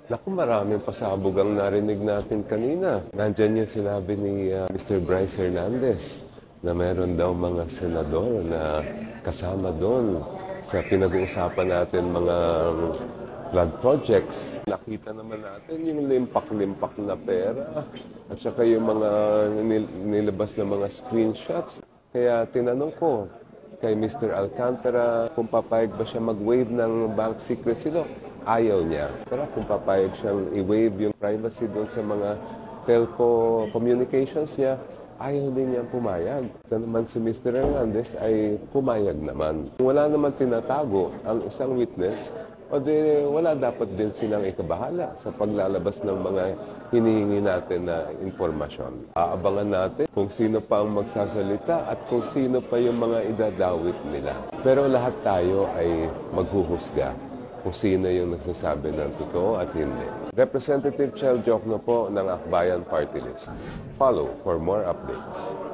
Naku, maraming pasabog ang narinig natin kanina. Nandyan yung sinabi ni Mr. Bryce Hernandez na meron daw mga senador na kasama doon sa pinag-uusapan natin mga flood projects. Nakita naman natin yung limpak-limpak na pera at saka yung mga nilabas na mga screenshots. Kaya tinanong ko kay Mr. Alcantara kung papayag ba siya mag-waive ng bank secrecy law. Ayaw niya. Pero kung papayag siyang i-waive yung privacy doon sa mga telco communications niya, ayaw din niyang pumayag. Ito naman si Mr. Hernandez ay pumayag naman. Wala naman tinatago ang isang witness, o di wala dapat din silang ikabahala sa paglalabas ng mga hinihingi natin na informasyon. Aabangan natin kung sino pa ang magsasalita at kung sino pa yung mga idadawit nila. Pero lahat tayo ay maghuhusga kung sino yung nagsasabi ng totoo at hindi. Representative Chel Jokno po ng Akbayan Party List. Follow for more updates.